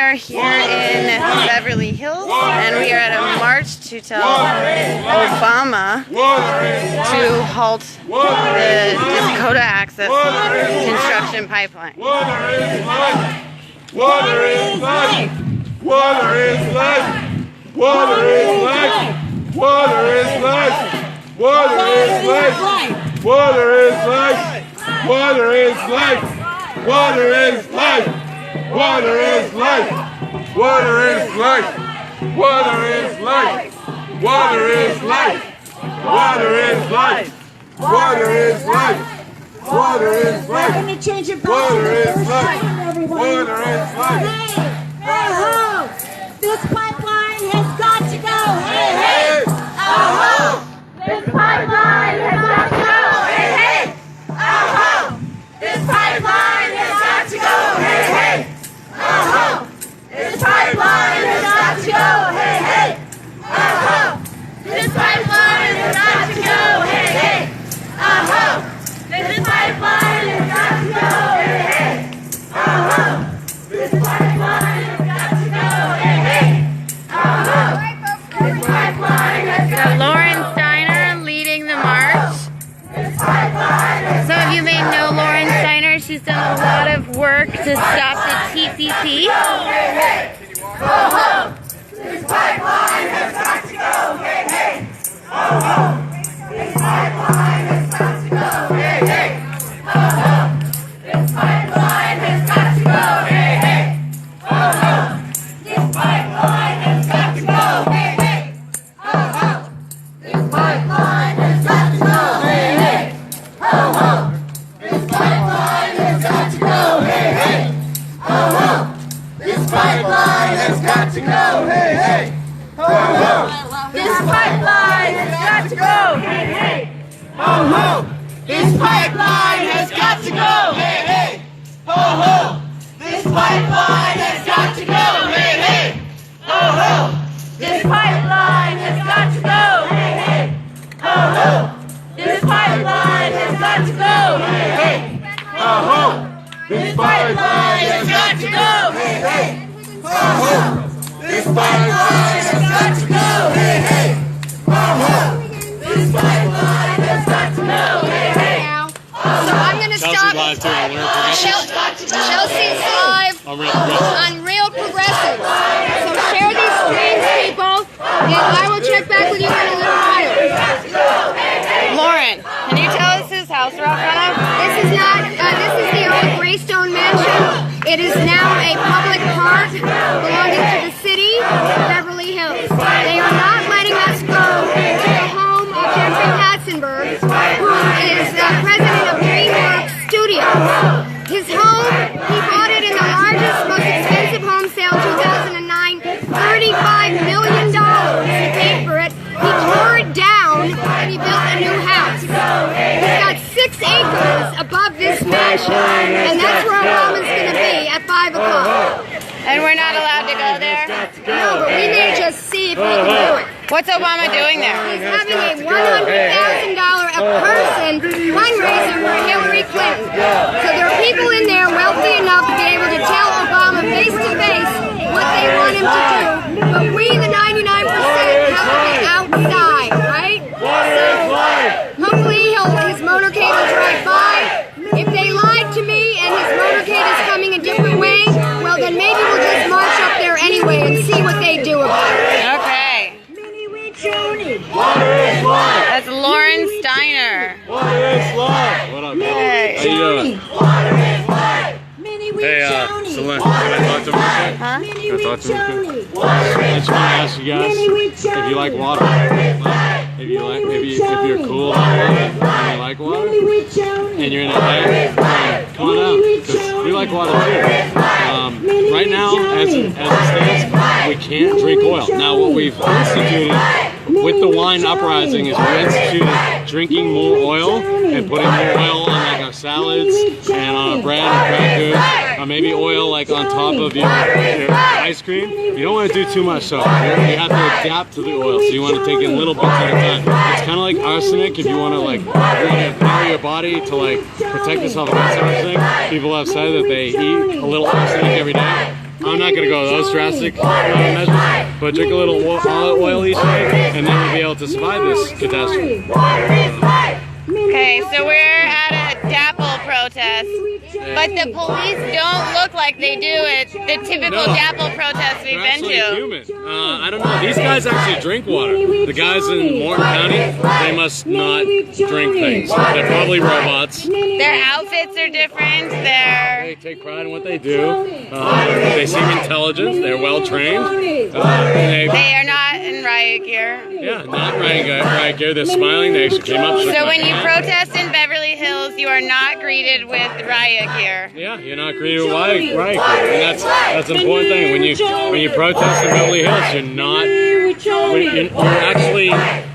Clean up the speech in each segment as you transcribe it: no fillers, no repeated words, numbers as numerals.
are here in Beverly Hills, and we are at a march to tell Obama to halt the Dakota Access construction pipeline. Water is life! Water is life! Water is life! Water is life! Water is life! Water is life! Water is life! Water is life! Water is life! Water is life! Water is life! Water is life! Water is life! Water is life! Water is life! Water is life! Let me change your Water is life! everyone. Water is life! Hey, ho! This pipeline has got to go. Hey, hey! Oh, this pipeline has got to go. Hey, hey! Oh, this pipeline has got to go. Hey, hey! Oh, this pipeline has got to go. Hey, hey! Oh, this pipeline has got to go. Hey, hey! Oh, this pipeline has got to go. Hey, hey! Oh, this pipeline has got to go. Hey, hey! Oh, this pipeline has got to go. Lauren Steiner leading the march. Some of you may know Lauren Steiner. She's done a lot of work to stop the TPP. Oh, this pipeline has got to go. Hey, hey! Oh, this pipeline has got to go. Hey, hey! Oh, this pipeline has got to go. Hey, hey! Oh, this pipeline has got to go. Hey, hey! Oh, this pipeline has got to go. Hey, hey! Oh, this pipeline has got to go. Hey, hey! Oh, this pipeline has got to go. Hey, hey! Oh, this pipeline has got to go. Hey, hey! Oh, this pipeline has got to go. Hey, hey! Oh, this pipeline has got to go. Hey, hey! Oh, this pipeline has got to go. Hey, hey! Oh, this pipeline has got to go. Hey, hey! Oh, this pipeline has got to go. Hey, hey! Oh, this pipeline has got to go. Hey, hey! Oh, this pipeline has got to go. Hey, hey! So I'm going to stop. Chelsea's live on Real Progressive. So share these streams, people, and I will check back with you in a little while. Lauren, can you tell us whose house we're out front of? This is the old Greystone Mansion. It is now a public park belonging to the city of Beverly Hills. They are not letting us go to the home of Jeffrey Katzenberg, who is president of DreamWorks Studios. His home, he bought it in the largest, most expensive home sale in 2009, $35 million. He paid for it. He tore it down and he built a new house. He's got 6 acres above this mansion, and that's where Obama's going to be at 5 o'clock. And we're not allowed to go there? No, but we may just see if we can do it. What's Obama doing there? He's having a $100,000 a person fundraiser for Hillary Clinton. So there are people in there wealthy enough to be able to tell Obama face to face what they want him to do. But we, the 99%, have to be outside, right? So hopefully his motorcade will drive by. If they lied to me and his motorcade is coming a different way, well then maybe we'll just march up there anyway and see what they do about it. Okay. That's Lauren Steiner. Water is life! What up, man? Hey. How you doing? Hey, Celine, can I talk to him real quick? Huh? Can I talk to him real quick? I just want to ask you guys if you like water. If you like, if you're cool about water, and you like water, and you're in LA, come on out, because we like water too. Right now, as it stands, we can't drink oil. Now, what we've instituted with the wine uprising is we instituted drinking more oil and putting more oil on like our salads and on our bread and crackers, or maybe oil like on top of your ice cream. You don't want to do too much, so you have to adapt to the oil. So you want to take in little bits at a time. It's kind of like arsenic. If you want to power your body to protect yourself against arsenic, people have said that they eat a little arsenic every day. I'm not going to go those drastic measures, but drink a little olive oil each day, and then we'll be able to survive this catastrophe. Okay, so we're at a DAPL protest, but the police don't look like they do at the typical DAPL protest we've been to. Human. I don't know. These guys actually drink water. The guys in Morton County, they must not drink things. They're probably robots. Their outfits are different. They take pride in what they do. They seem intelligent. They're well trained. They are not in riot gear. Yeah, not riot gear. They're smiling. They actually came up. So when you protest in Beverly Hills, you are not greeted with riot gear. Yeah, you're not greeted with riot gear, and that's an important thing. When you protest in Beverly Hills, you're actually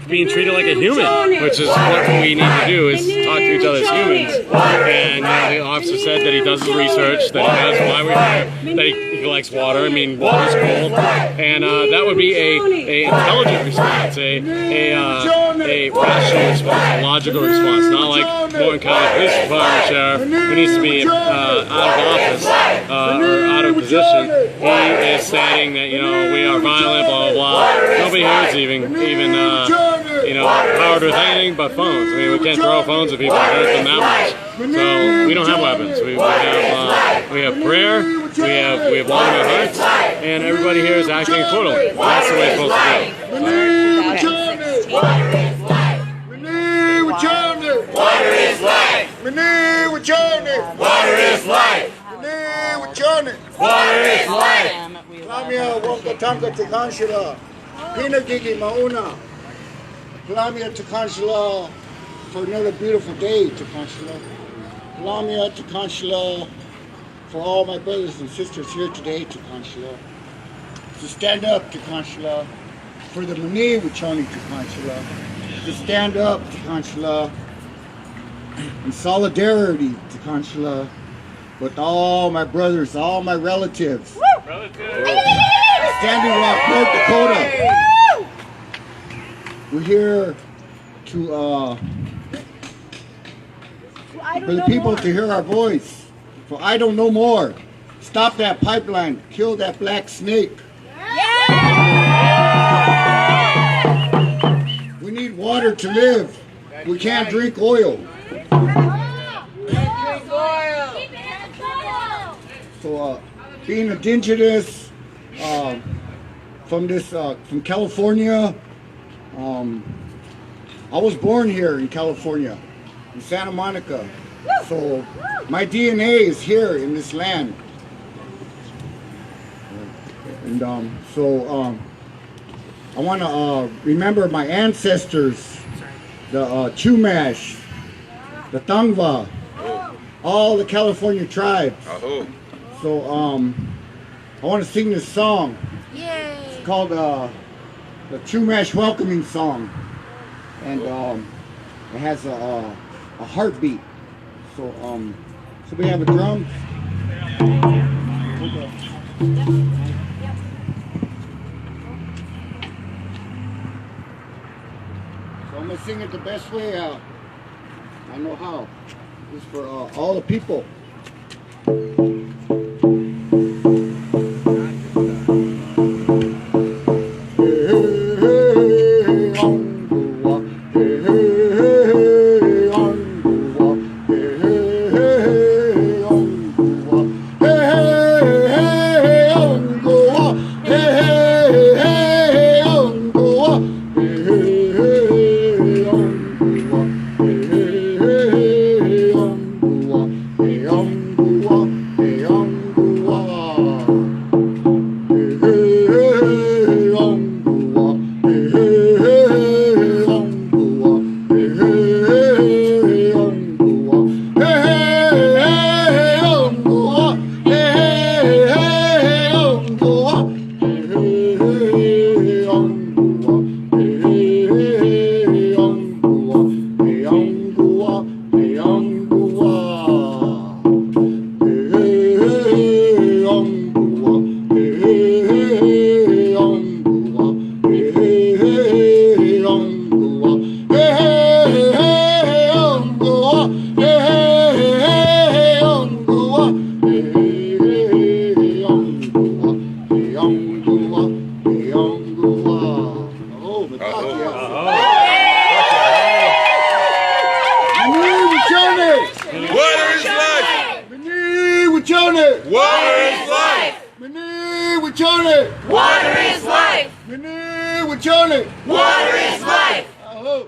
being treated like a human, which is what we need to do, is talk to each other as humans. And the officer said that he does his research, that he knows why we're here, that he collects water. I mean, water's cool, and that would be a intelligent response, a rational response, a logical response, not like Morton County Police Department sheriff who needs to be out of office or out of position. He is stating that we are violent, blah blah blah. Nobody here is even powered with anything but phones. I mean, we can't throw phones at people and hurt them that much. So we don't have weapons. We have prayer. We have love in our hearts, and everybody here is acting accordingly. That's the way it's supposed to go. Water is life. Water is life. Water is life. Klamia wakatanga tekanshila, pina gigi mauna. Klamia tekanshila for another beautiful day, tekanshila. Klamia tekanshila for all my brothers and sisters here today, tekanshila. To stand up, tekanshila, for the Mani Wachani, tekanshila. To stand up, tekanshila, in solidarity, tekanshila, with all my brothers, all my relatives. Standing Rock, North Dakota. We're here to for the people to hear our voice. For I don't know more. Stop that pipeline. Kill that black snake. We need water to live. We can't drink oil. So, being indigenous from California, I was born here in California, in Santa Monica. So my DNA is here in this land, and I want to remember my ancestors, the Chumash, the Tangva, all the California tribes. So I want to sing this song. It's called the Chumash Welcoming Song, and it has a heartbeat. So so we have a drum. So I'm gonna sing it the best way I know how. This is for all the people. Wichone. Water is life. Mini Wichone. Water is life. Mini Wichone. Water is life. Aho.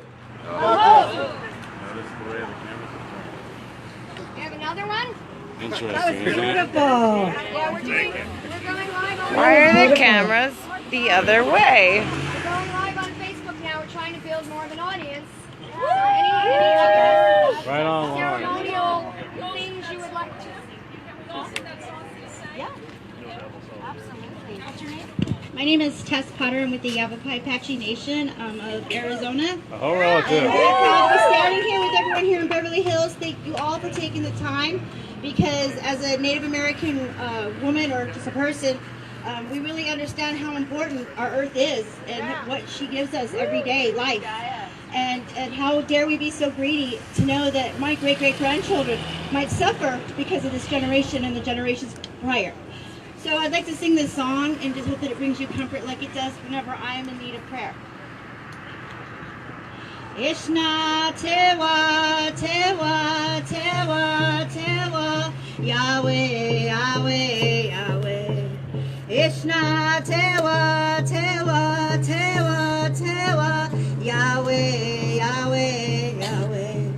You have another one? Interesting, isn't it? Yeah, we're going live on Why are the cameras the other way? We're going live on Facebook now. We're trying to build more of an audience. So any Right on, Lauren. ceremonial things you would like to? My name is Tess Potter. I'm with the Yavapai Apache Nation of Arizona. A whole relative. I'm very proud to be standing here with everyone here in Beverly Hills. Thank you all for taking the time, because as a Native American woman or just a person, we really understand how important our earth is and what she gives us every day, life. And how dare we be so greedy to know that my great-great-grandchildren might suffer because of this generation and the generations prior. So I'd like to sing this song and just hope that it brings you comfort like it does whenever I am in need of prayer. Ishna tewa, tewa, tewa, tewa, Yahweh, Yahweh, Yahweh. Ishna tewa, tewa, tewa, tewa, Yahweh, Yahweh, Yahweh.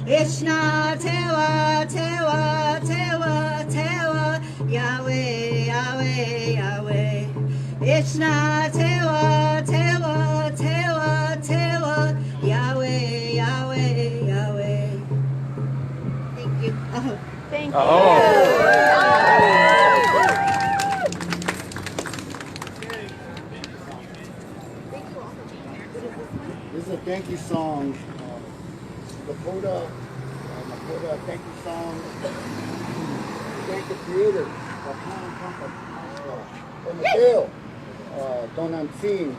Ishna tewa, tewa, tewa, tewa, Yahweh, Yahweh, Yahweh. Ishna tewa, tewa, tewa, tewa, Yahweh, Yahweh, Yahweh. Thank you. Thank you. This is a thank you song. Lakota thank you song. Thank the creator of from the hill. Don Unseen.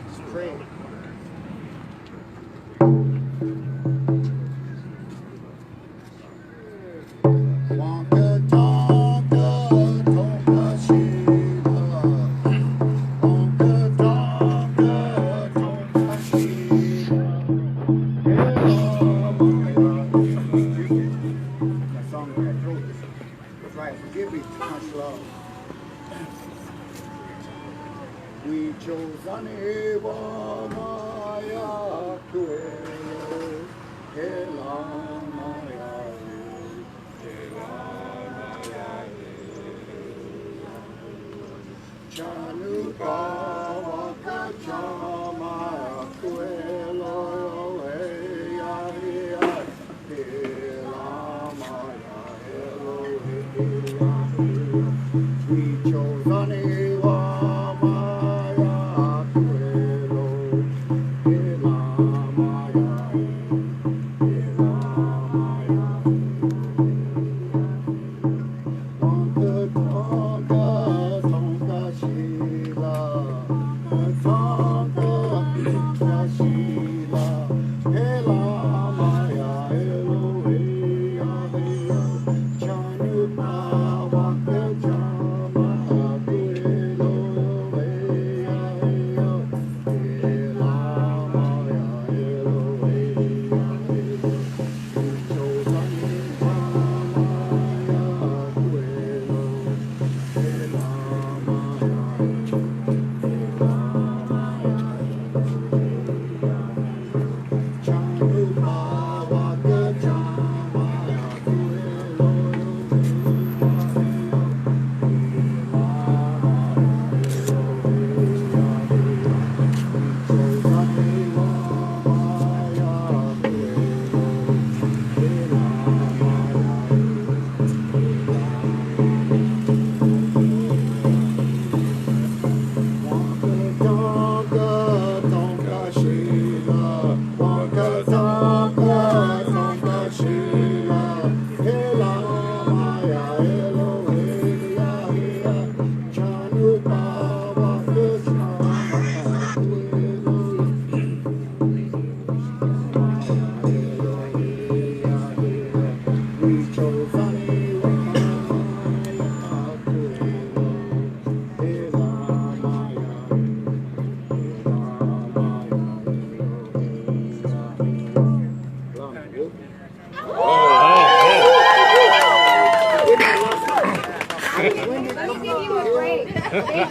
Just pray. Wonka tonka tonka shiba. Wonka tonka tonka shiba. That song I wrote. That's right. Forgive me too much love. We chose Anewa Maya Kuelo Hela Maya Chanuka Waka Chama Kuelo Hela Hela Maya Hela. We chose Anewa Maya Kuelo Hela Maya Hela Maya. Tonka tonka tonka shila.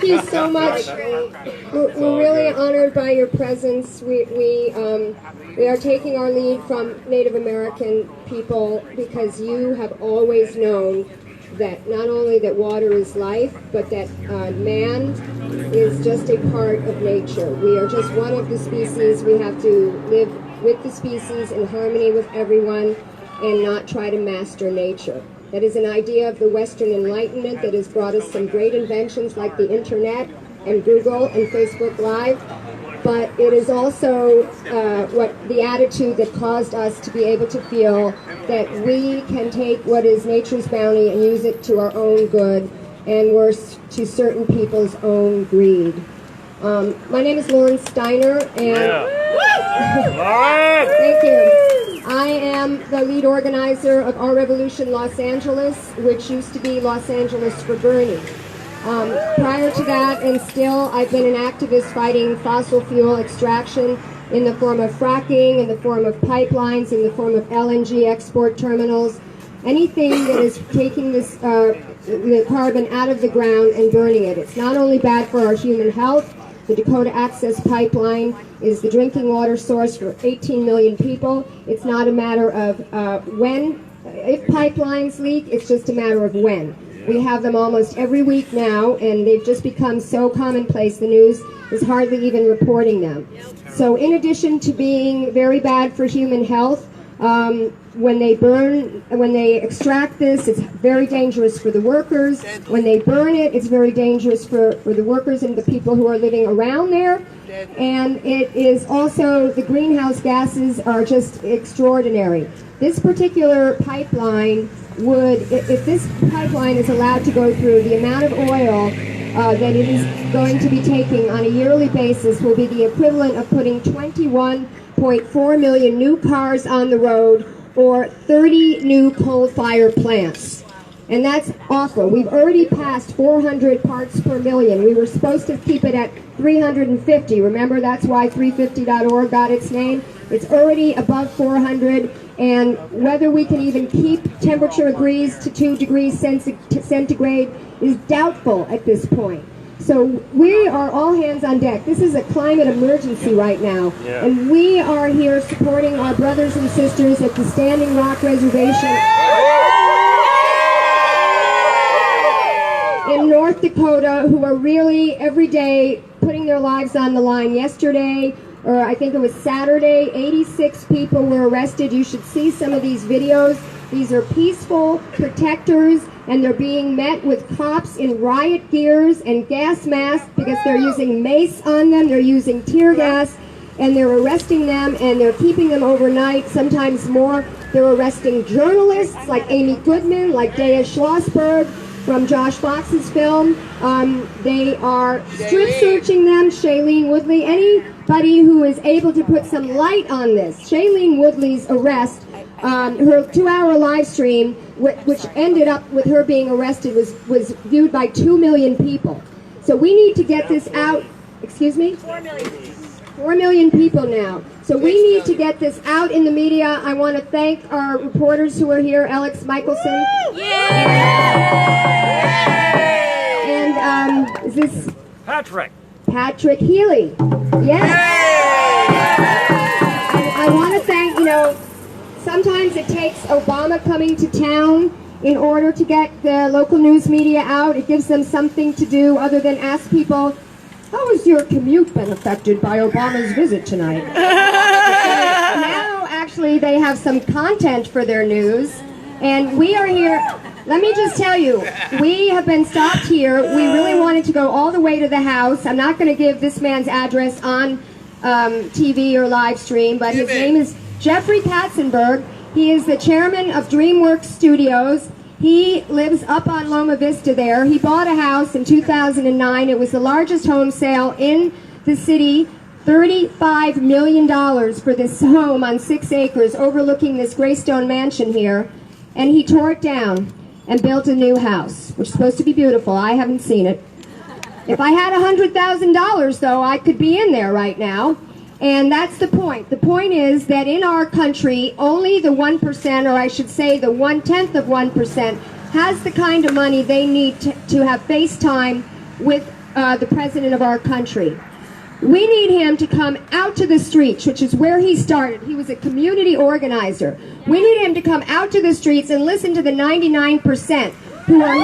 you so much. We're really honored by your presence. We are taking our lead from Native American people because you have always known that not only that water is life, but that man is just a part of nature. We are just one of the species. We have to live with the species in harmony with everyone and not try to master nature. That is an idea of the Western Enlightenment that has brought us some great inventions like the internet and Google and Facebook Live. But it is also what the attitude that caused us to be able to feel that we can take what is nature's bounty and use it to our own good and worse, to certain people's own greed. My name is Lauren Steiner, and thank you. I am the lead organizer of Our Revolution Los Angeles, which used to be Los Angeles for Bernie. Prior to that, and still, I've been an activist fighting fossil fuel extraction in the form of fracking, in the form of pipelines, in the form of LNG export terminals, anything that is taking this the carbon out of the ground and burning it. It's not only bad for our human health. The Dakota Access Pipeline is the drinking water source for 18 million people. It's not a matter of when. If pipelines leak, it's just a matter of when. We have them almost every week now, and they've just become so commonplace, the news is hardly even reporting them. So in addition to being very bad for human health, when they extract this, it's very dangerous for the workers. When they burn it, it's very dangerous for the workers and the people who are living around there. And it is also, the greenhouse gases are just extraordinary. This particular pipeline would, if this pipeline is allowed to go through, the amount of oil that it is going to be taking on a yearly basis will be the equivalent of putting 21.4 million new cars on the road or 30 new coal-fired plants. And that's awful. We've already passed 400 parts per million. We were supposed to keep it at 350. Remember, that's why 350.org got its name. It's already above 400, and whether we can even keep temperature agrees to 2 degrees centigrade is doubtful at this point. So we are all hands on deck. This is a climate emergency right now, and we are here supporting our brothers and sisters at the Standing Rock Reservation in North Dakota, who are really every day putting their lives on the line. Yesterday, or I think it was Saturday, 86 people were arrested. You should see some of these videos. These are peaceful protectors, and they're being met with cops in riot gears and gas masks because they're using mace on them, they're using tear gas, and they're arresting them, and they're keeping them overnight, sometimes more. They're arresting journalists like Amy Goodman, like Dea Schlossberg from Josh Fox's film. They are strip searching them, Shailene Woodley, anybody who is able to put some light on this. Shailene Woodley's arrest, her 2-hour live stream, which ended up with her being arrested, was viewed by 2 million people. So we need to get this out. Excuse me? 4 million. 4 million people now. So we need to get this out in the media. I want to thank our reporters who are here, Alex Michelson. And is this Patrick Healy? Yes. I want to thank, sometimes it takes Obama coming to town in order to get the local news media out. It gives them something to do other than ask people, how has your commute been affected by Obama's visit tonight? Now, actually, they have some content for their news, and we are here. Let me just tell you, we have been stopped here. We really wanted to go all the way to the house. I'm not going to give this man's address on TV or live stream, but his name is Jeffrey Katzenberg. He is the chairman of DreamWorks Studios. He lives up on Loma Vista there. He bought a house in 2009. It was the largest home sale in the city. $35 million for this home on 6 acres overlooking this Greystone mansion here. And he tore it down and built a new house, which is supposed to be beautiful. I haven't seen it. If I had $100,000, though, I could be in there right now. And that's the point. The point is that in our country, only the 1%, or I should say the 1/10 of 1%, has the kind of money they need to have FaceTime with the president of our country. We need him to come out to the streets, which is where he started. He was a community organizer. We need him to come out to the streets and listen to the 99% who are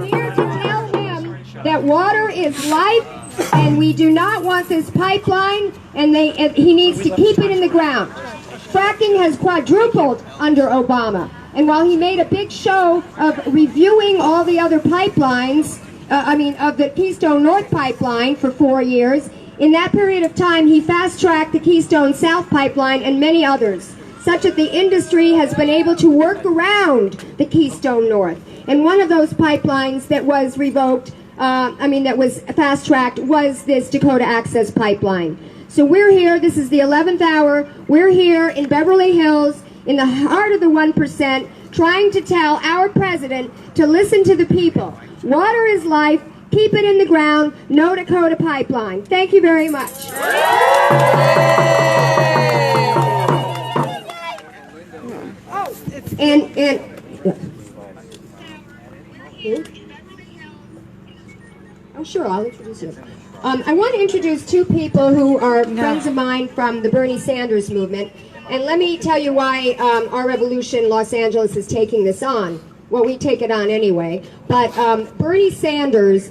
here to tell him that water is life, and we do not want this pipeline, and he needs to keep it in the ground. Fracking has quadrupled under Obama, and while he made a big show of reviewing all the other pipelines, of the Keystone North Pipeline for 4 years, in that period of time he fast-tracked the Keystone South Pipeline and many others, such that the industry has been able to work around the Keystone North. And one of those pipelines that was revoked, that was fast-tracked, was this Dakota Access Pipeline. So we're here, this is the 11th hour, we're here in Beverly Hills, in the heart of the 1%, trying to tell our president to listen to the people. Water is life, keep it in the ground, no Dakota pipeline. Thank you very much. Oh, sure, I'll introduce you. I want to introduce two people who are friends of mine from the Bernie Sanders movement. And let me tell you why Our Revolution Los Angeles is taking this on. Well, we take it on anyway. But Bernie Sanders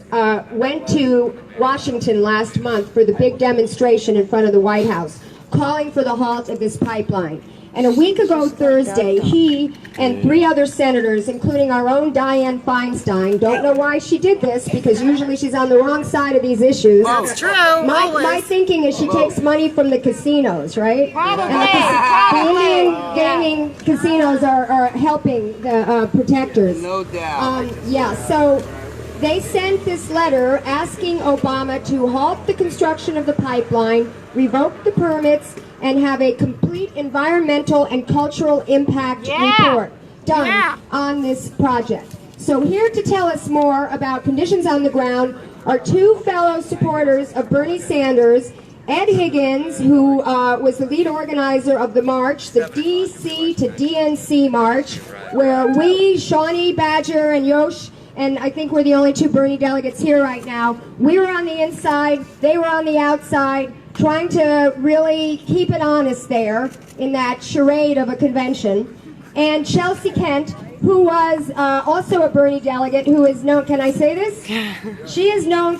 went to Washington last month for the big demonstration in front of the White House, calling for the halt of this pipeline. And a week ago Thursday, he and 3 other senators, including our own Dianne Feinstein, don't know why she did this, because usually she's on the wrong side of these issues. That's true. My thinking is she takes money from the casinos, right? Probably. The Indian gaming casinos are helping the protectors. No doubt. So they sent this letter asking Obama to halt the construction of the pipeline, revoke the permits, and have a complete environmental and cultural impact report done on this project. So here to tell us more about conditions on the ground are 2 fellow supporters of Bernie Sanders, Ed Higgins, who was the lead organizer of the march, the DC to DNC march, where we, Shawnee, Badger, and Yosh, and I think we're the only 2 Bernie delegates here right now, we were on the inside, they were on the outside, trying to really keep it honest there in that charade of a convention. And Chelsea Kent, who was also a Bernie delegate, who is known, can I say this? She is known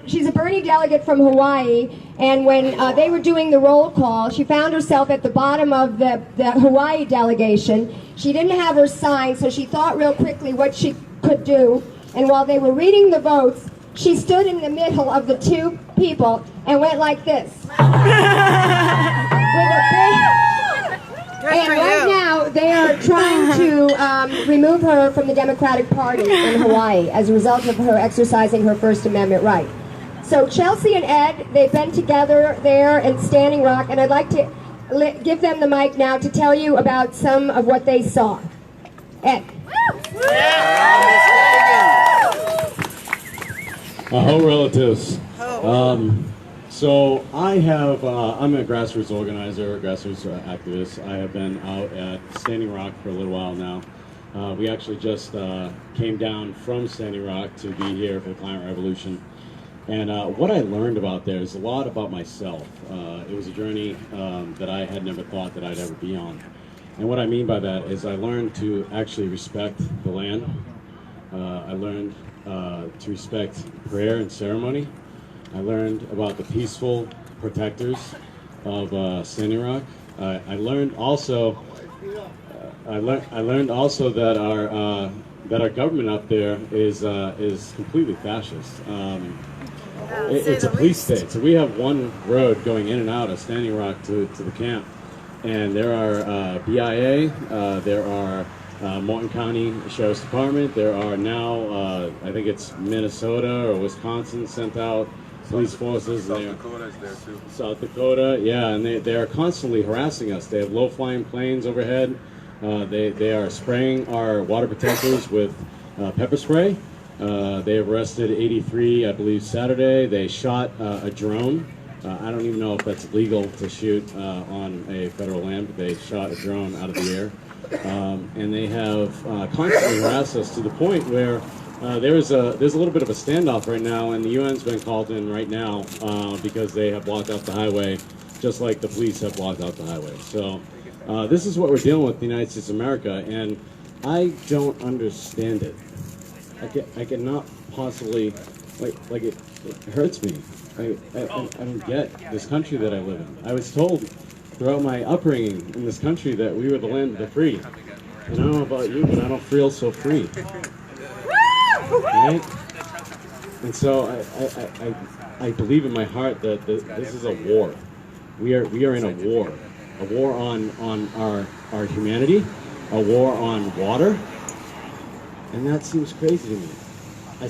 she's a Bernie delegate from Hawaii, and when they were doing the roll call, she found herself at the bottom of the Hawaii delegation. She didn't have her sign, so she thought real quickly what she could do, and while they were reading the votes, she stood in the middle of the 2 people and went like this. And right now, they are trying to remove her from the Democratic Party in Hawaii as a result of her exercising her First Amendment right. So Chelsea and Ed, they've been together there in Standing Rock, and I'd like to give them the mic now to tell you about some of what they saw. Ed. Hello, relatives. So I have, I'm a grassroots organizer, grassroots activist. I have been out at Standing Rock for a little while now. We actually just came down from Standing Rock to be here for the Climate Revolution. And what I learned about there is a lot about myself. It was a journey that I had never thought that I'd ever be on. And what I mean by that is I learned to actually respect the land. I learned to respect prayer and ceremony. I learned about the peaceful protectors of Standing Rock. I learned also that our government up there is completely fascist. It's a police state. So we have one road going in and out of Standing Rock to the camp, and there are BIA, there are Morton County Sheriff's Department. There are now, I think it's Minnesota or Wisconsin sent out police forces. South Dakota is there too. South Dakota, yeah, and they are constantly harassing us. They have low-flying planes overhead. They are spraying our water protectors with pepper spray. They have arrested 83, I believe, Saturday. They shot a drone. I don't even know if that's legal to shoot on a federal land, but they shot a drone out of the air. And they have constantly harassed us to the point where there's a little bit of a standoff right now, and the UN's been called in right now because they have blocked off the highway, just like the police have blocked off the highway. So this is what we're dealing with in the United States of America, and I don't understand it. I cannot possibly, like it hurts me. I don't get this country that I live in. I was told throughout my upbringing in this country that we were the land of the free. And I don't know about you, but I don't feel so free. Right? And so I believe in my heart that this is a war. We are in a war on our humanity, a war on water, and that seems crazy to me. I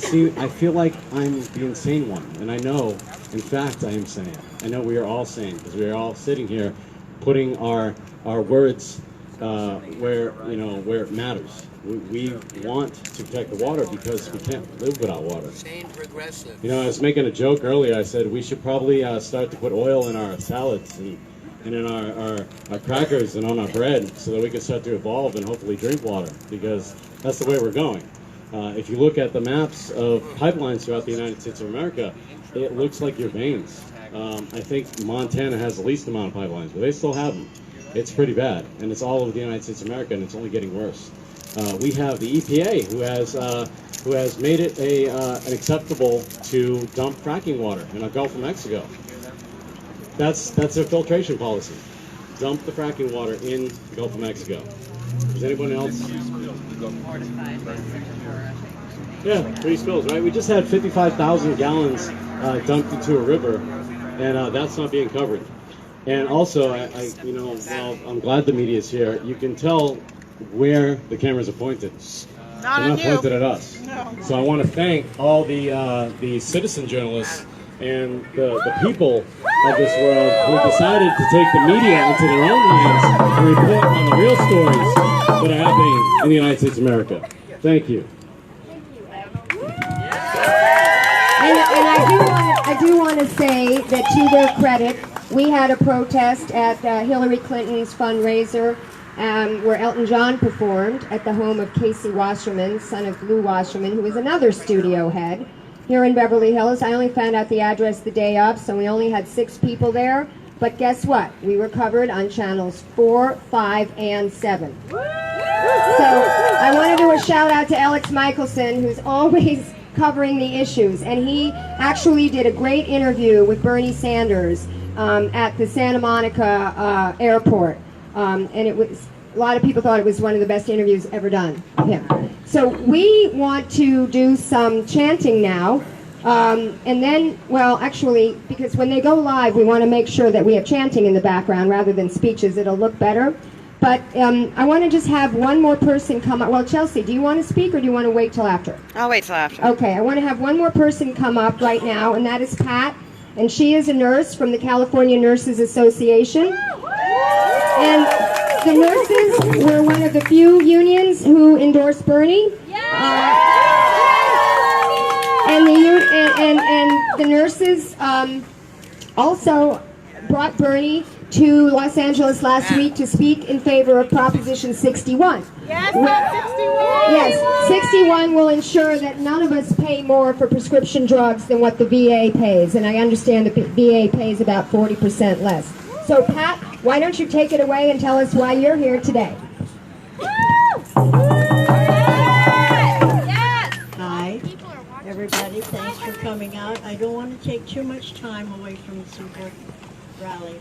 feel like I'm the insane one, and I know, in fact, I am sane. I know we are all sane because we are all sitting here, putting our words where it matters. We want to protect the water because we can't live without water. Sane, progressive. You know, I was making a joke earlier. I said we should probably start to put oil in our salads and in our crackers and on our bread so that we can start to evolve and hopefully drink water, because that's the way we're going. If you look at the maps of pipelines throughout the United States of America, it looks like your veins. I think Montana has the least amount of pipelines, but they still have them. It's pretty bad, and it's all over the United States of America, and it's only getting worse. We have the EPA, who has made it acceptable to dump fracking water in the Gulf of Mexico. That's their filtration policy. Dump the fracking water in the Gulf of Mexico. Does anyone else? Yeah, 3 spills, right? We just had 55,000 gallons dumped into a river, and that's not being covered. And also, while I'm glad the media is here, you can tell where the cameras are pointed. They're not pointed at us. No. So I want to thank all the citizen journalists and the people of this world who decided to take the media into their own hands and report on the real stories that are happening in the United States of America. Thank you. And I do want to say that to their credit, we had a protest at Hillary Clinton's fundraiser where Elton John performed at the home of Casey Wasserman, son of Lou Wasserman, who is another studio head here in Beverly Hills. I only found out the address the day of, so we only had 6 people there. But guess what? We were covered on channels 4, 5, and 7. So I want to do a shout out to Alex Michelson, who's always covering the issues. And he actually did a great interview with Bernie Sanders at the Santa Monica airport. And it was, a lot of people thought it was one of the best interviews ever done with him. So we want to do some chanting now. And then, well, actually, because when they go live, we want to make sure that we have chanting in the background rather than speeches. It'll look better. But I want to just have one more person come up. Well, Chelsea, do you want to speak or do you want to wait till after? I'll wait till after. Okay, I want to have one more person come up right now, and that is Pat. And she is a nurse from the California Nurses Association. And the nurses were one of the few unions who endorsed Bernie. And the nurses also brought Bernie to Los Angeles last week to speak in favor of Proposition 61. Yes, 61! Yes, 61 will ensure that none of us pay more for prescription drugs than what the VA pays. And I understand the VA pays about 40% less. So Pat, why don't you take it away and tell us why you're here today? Hi, everybody. Thanks for coming out. I don't want to take too much time away from the super rally,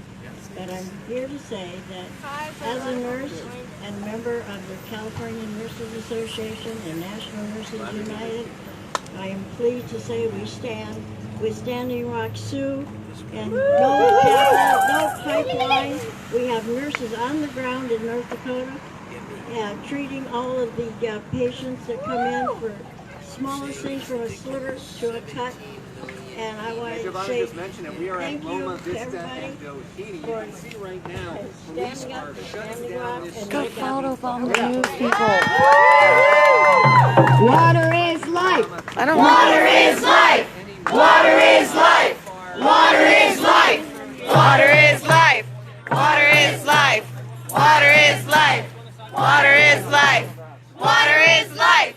but I'm here to say that as a nurse and member of the California Nurses Association and National Nurses United, I am pleased to say we stand with Standing Rock Sioux and no capital, no pipeline. We have nurses on the ground in North Dakota treating all of the patients that come in for smallest things from a sliver to a cut. And I want to say thank you to everybody for standing up for Standing Rock and Go making follow the news people. Water is life. I don't Water is life! Water is life! Water is life! Water is life. Water is life. Water is life. Water is life. Water is life.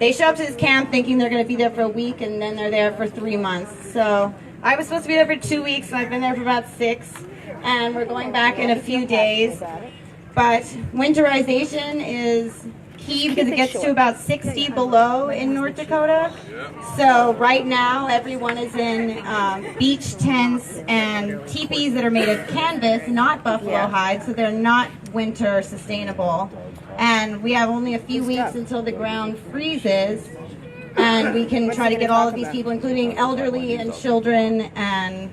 they show up to this camp thinking they're going to be there for a week, and then they're there for 3 months. So I was supposed to be there for 2 weeks, and I've been there for about 6, and we're going back in a few days. But winterization is key because it gets to about 60 below in North Dakota. So right now everyone is in beach tents and teepees that are made of canvas, not buffalo hide, so they're not winter sustainable. And we have only a few weeks until the ground freezes, and we can try to get all of these people, including elderly and children, and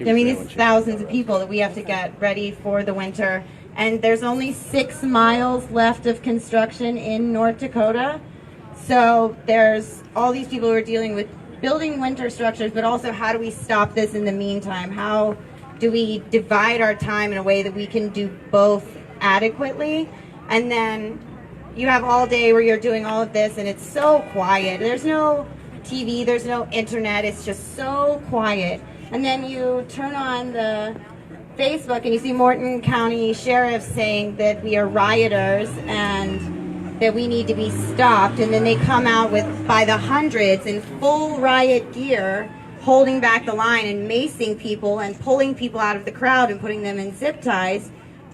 I mean it's thousands of people that we have to get ready for the winter. And there's only 6 miles left of construction in North Dakota. So there's all these people who are dealing with building winter structures, but also how do we stop this in the meantime? How do we divide our time in a way that we can do both adequately? And then you have all day where you're doing all of this and it's so quiet. There's no TV, there's no internet, it's just so quiet. And then you turn on the Facebook and you see Morton County sheriffs saying that we are rioters and that we need to be stopped, and then they come out with by the hundreds in full riot gear holding back the line and macing people and pulling people out of the crowd and putting them in zip ties,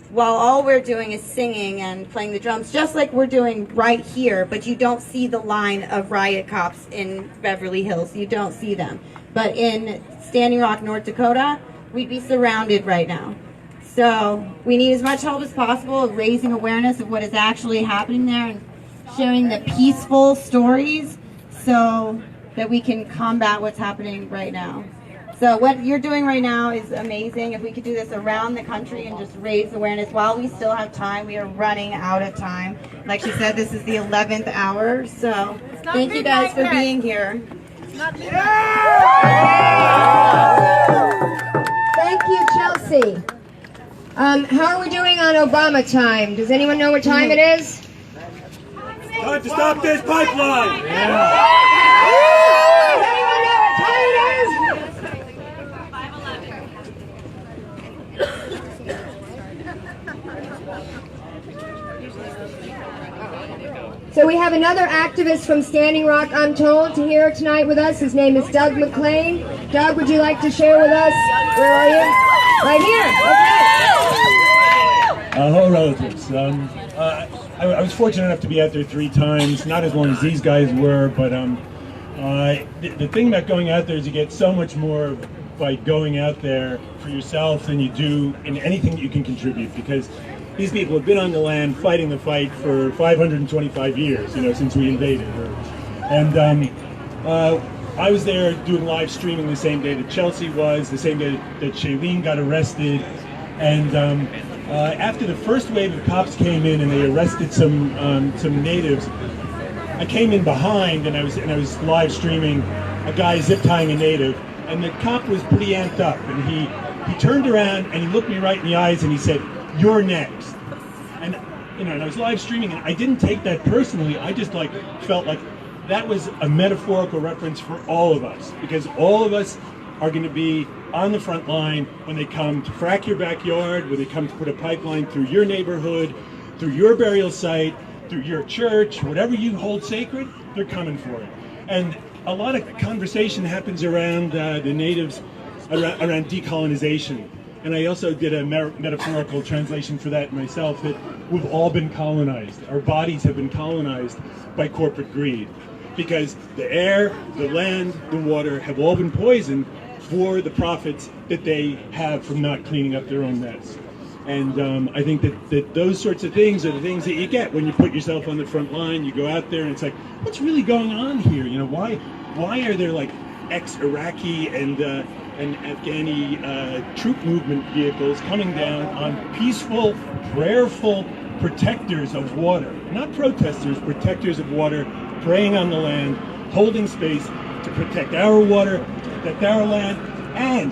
while all we're doing is singing and playing the drums, just like we're doing right here. But you don't see the line of riot cops in Beverly Hills. You don't see them. But in Standing Rock, North Dakota, we'd be surrounded right now. So we need as much help as possible of raising awareness of what is actually happening there and sharing the peaceful stories so that we can combat what's happening right now. So what you're doing right now is amazing. If we could do this around the country and just raise awareness while we still have time. We are running out of time. Like she said, this is the 11th hour. So thank you guys for being here. Thank you, Chelsea. How are we doing on Obama time? Does anyone know what time it is? Time to stop this pipeline! Does anyone know what time it is? So we have another activist from Standing Rock, I'm told, to here tonight with us. His name is Doug McLean. Doug, would you like to share with us? Where are you? Right here. Okay. Hello, relatives. I was fortunate enough to be out there 3 times, not as long as these guys were, but the thing about going out there is you get so much more by going out there for yourself than you do in anything that you can contribute, because these people have been on the land fighting the fight for 525 years, since we invaded. And I was there doing live streaming the same day that Chelsea was, the same day that Shailene got arrested. And after the first wave of cops came in and they arrested some natives, I came in behind and I was live streaming a guy zip tying a native, and the cop was pretty amped up, and he turned around and he looked me right in the eyes and he said, "You're next." And and I was live streaming, and I didn't take that personally. I just felt like that was a metaphorical reference for all of us, because all of us are going to be on the front line when they come to frack your backyard, when they come to put a pipeline through your neighborhood, through your burial site, through your church, whatever you hold sacred, they're coming for it. And a lot of conversation happens around the natives, around decolonization. And I also did a metaphorical translation for that myself, that we've all been colonized. Our bodies have been colonized by corporate greed, because the air, the land, the water have all been poisoned for the profits that they have from not cleaning up their own mess. And I think that those sorts of things are the things that you get when you put yourself on the front line. You go out there and it's like, what's really going on here? Why are there ex-Iraqi and Afghani troop movement vehicles coming down on peaceful, prayerful protectors of water? Not protesters, protectors of water, praying on the land, holding space to protect our water, to protect our land, and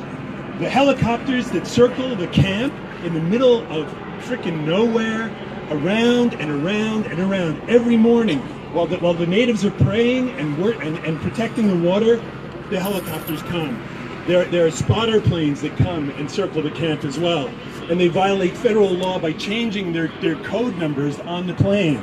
the helicopters that circle the camp in the middle of frickin' nowhere, around and around and around every morning, while the natives are praying and protecting the water. The helicopters come. There are spotter planes that come and circle the camp as well, and they violate federal law by changing their code numbers on the planes.